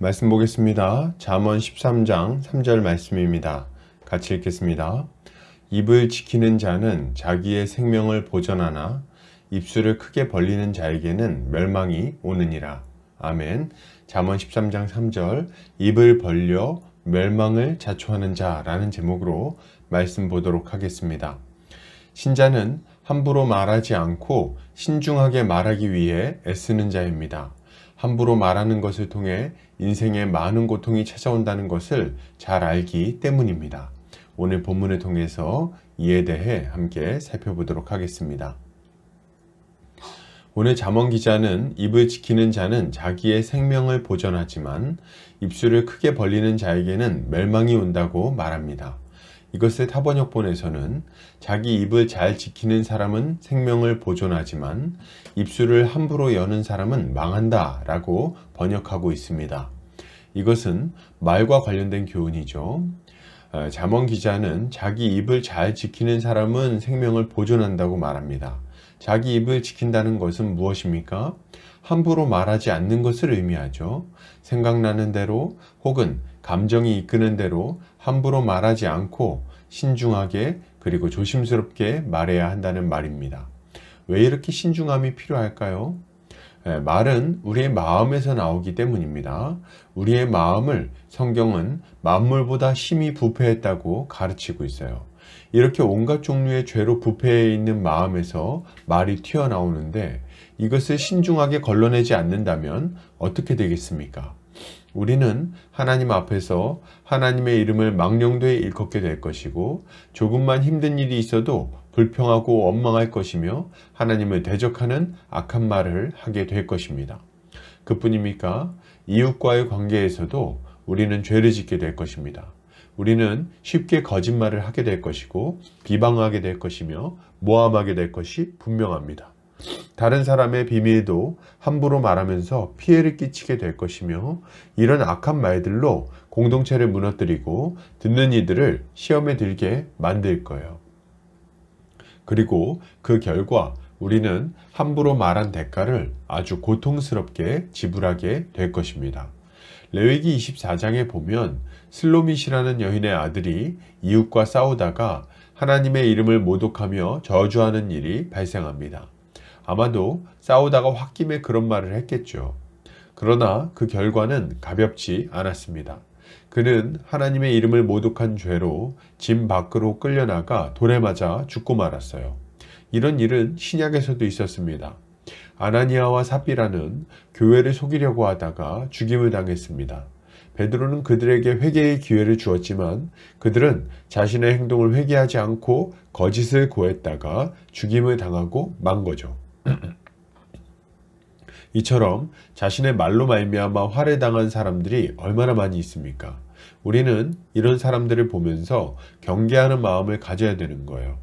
말씀 보겠습니다. 잠언 13장 3절 말씀입니다. 같이 읽겠습니다. 입을 지키는 자는 자기의 생명을 보전하나 입술을 크게 벌리는 자에게는 멸망이 오느니라. 아멘. 잠언 13장 3절 입을 벌려 멸망을 자초하는 자라는 제목으로 말씀 보도록 하겠습니다. 신자는 함부로 말하지 않고 신중하게 말하기 위해 애쓰는 자입니다. 함부로 말하는 것을 통해 인생에 많은 고통이 찾아온다는 것을 잘 알기 때문입니다. 오늘 본문을 통해서 이에 대해 함께 살펴보도록 하겠습니다. 오늘 잠언 기자는 입을 지키는 자는 자기의 생명을 보전하지만 입술을 크게 벌리는 자에게는 멸망이 온다고 말합니다. 이것을 타번역본에서는 자기 입을 잘 지키는 사람은 생명을 보존하지만 입술을 함부로 여는 사람은 망한다 라고 번역하고 있습니다. 이것은 말과 관련된 교훈이죠. 잠언 기자는 자기 입을 잘 지키는 사람은 생명을 보존한다고 말합니다. 자기 입을 지킨다는 것은 무엇입니까? 함부로 말하지 않는 것을 의미하죠. 생각나는 대로 혹은 감정이 이끄는 대로 함부로 말하지 않고 신중하게 그리고 조심스럽게 말해야 한다는 말입니다. 왜 이렇게 신중함이 필요할까요? 말은 우리의 마음에서 나오기 때문입니다. 우리의 마음을 성경은 만물보다 심히 부패했다고 가르치고 있어요. 이렇게 온갖 종류의 죄로 부패해 있는 마음에서 말이 튀어나오는데 이것을 신중하게 걸러내지 않는다면 어떻게 되겠습니까? 우리는 하나님 앞에서 하나님의 이름을 망령되이 일컫게 될 것이고 조금만 힘든 일이 있어도 불평하고 원망할 것이며 하나님을 대적하는 악한 말을 하게 될 것입니다. 그뿐입니까? 이웃과의 관계에서도 우리는 죄를 짓게 될 것입니다. 우리는 쉽게 거짓말을 하게 될 것이고 비방하게 될 것이며 모함하게 될 것이 분명합니다. 다른 사람의 비밀도 함부로 말하면서 피해를 끼치게 될 것이며 이런 악한 말들로 공동체를 무너뜨리고 듣는 이들을 시험에 들게 만들 거예요. 그리고 그 결과 우리는 함부로 말한 대가를 아주 고통스럽게 지불하게 될 것입니다. 레위기 24장에 보면 슬로밋이라는 여인의 아들이 이웃과 싸우다가 하나님의 이름을 모독하며 저주하는 일이 발생합니다. 아마도 싸우다가 홧김에 그런 말을 했겠죠. 그러나 그 결과는 가볍지 않았습니다. 그는 하나님의 이름을 모독한 죄로 진 밖으로 끌려나가 돌에 맞아 죽고 말았어요. 이런 일은 신약에서도 있었습니다. 아나니아와 삽비라는 교회를 속이려고 하다가 죽임을 당했습니다. 베드로는 그들에게 회개의 기회를 주었지만 그들은 자신의 행동을 회개하지 않고 거짓을 고했다가 죽임을 당하고 만 거죠. 이처럼 자신의 말로 말미암아 활해당한 사람들이 얼마나 많이 있습니까? 우리는 이런 사람들을 보면서 경계하는 마음을 가져야 되는 거예요.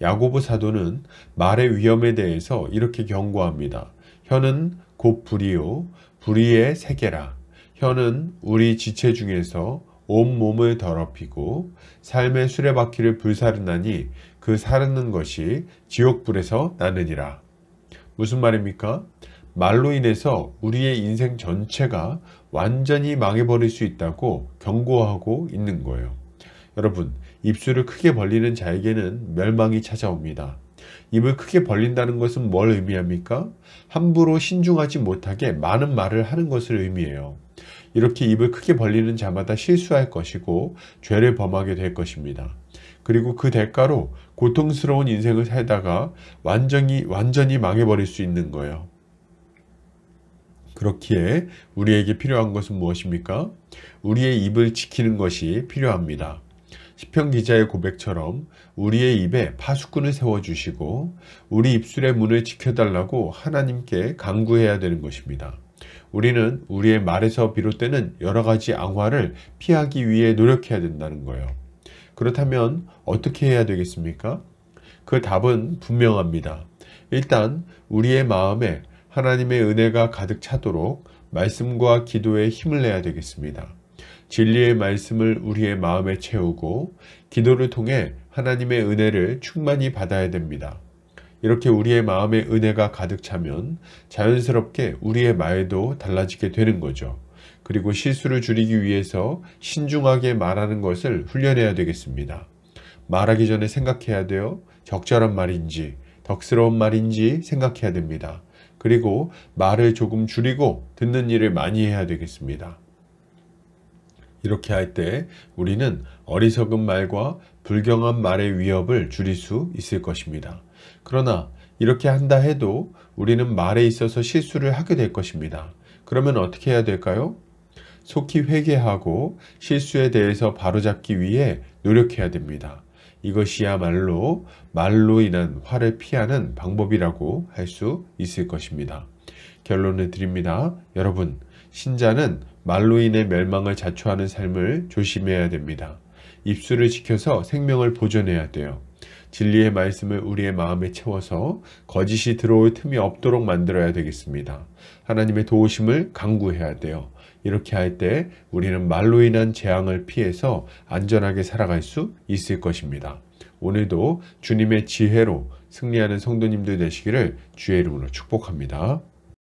야고보 사도는 말의 위험에 대해서 이렇게 경고합니다. 혀는 곧 불이요 불의의 세계라. 혀는 우리 지체 중에서 온 몸을 더럽히고 삶의 수레바퀴를 불사르나니 그 사르는 것이 지옥불에서 나느니라. 무슨 말입니까? 말로 인해서 우리의 인생 전체가 완전히 망해버릴 수 있다고 경고하고 있는 거예요. 여러분, 입술을 크게 벌리는 자에게는 멸망이 찾아옵니다. 입을 크게 벌린다는 것은 뭘 의미합니까? 함부로 신중하지 못하게 많은 말을 하는 것을 의미해요. 이렇게 입을 크게 벌리는 자마다 실수할 것이고 죄를 범하게 될 것입니다. 그리고 그 대가로 고통스러운 인생을 살다가 완전히 망해버릴 수 있는 거예요. 그렇기에 우리에게 필요한 것은 무엇입니까? 우리의 입을 지키는 것이 필요합니다. 시편 기자의 고백처럼 우리의 입에 파수꾼을 세워주시고 우리 입술의 문을 지켜달라고 하나님께 간구해야 되는 것입니다. 우리는 우리의 말에서 비롯되는 여러 가지 앙화를 피하기 위해 노력해야 된다는 거예요. 그렇다면 어떻게 해야 되겠습니까? 그 답은 분명합니다. 일단 우리의 마음에 하나님의 은혜가 가득 차도록 말씀과 기도에 힘을 내야 되겠습니다. 진리의 말씀을 우리의 마음에 채우고 기도를 통해 하나님의 은혜를 충만히 받아야 됩니다. 이렇게 우리의 마음에 은혜가 가득 차면 자연스럽게 우리의 말도 달라지게 되는 거죠. 그리고 실수를 줄이기 위해서 신중하게 말하는 것을 훈련해야 되겠습니다. 말하기 전에 생각해야 돼요. 적절한 말인지, 덕스러운 말인지 생각해야 됩니다. 그리고 말을 조금 줄이고 듣는 일을 많이 해야 되겠습니다. 이렇게 할 때 우리는 어리석은 말과 불경한 말의 위협을 줄일 수 있을 것입니다. 그러나 이렇게 한다 해도 우리는 말에 있어서 실수를 하게 될 것입니다. 그러면 어떻게 해야 될까요? 속히 회개하고 실수에 대해서 바로잡기 위해 노력해야 됩니다. 이것이야말로 말로 인한 화를 피하는 방법이라고 할 수 있을 것입니다. 결론을 드립니다. 여러분, 신자는 말로 인해 멸망을 자초하는 삶을 조심해야 됩니다. 입술을 지켜서 생명을 보존해야 돼요. 진리의 말씀을 우리의 마음에 채워서 거짓이 들어올 틈이 없도록 만들어야 되겠습니다. 하나님의 도우심을 간구해야 돼요. 이렇게 할 때 우리는 말로 인한 재앙을 피해서 안전하게 살아갈 수 있을 것입니다. 오늘도 주님의 지혜로 승리하는 성도님들 되시기를 주의 이름으로 축복합니다.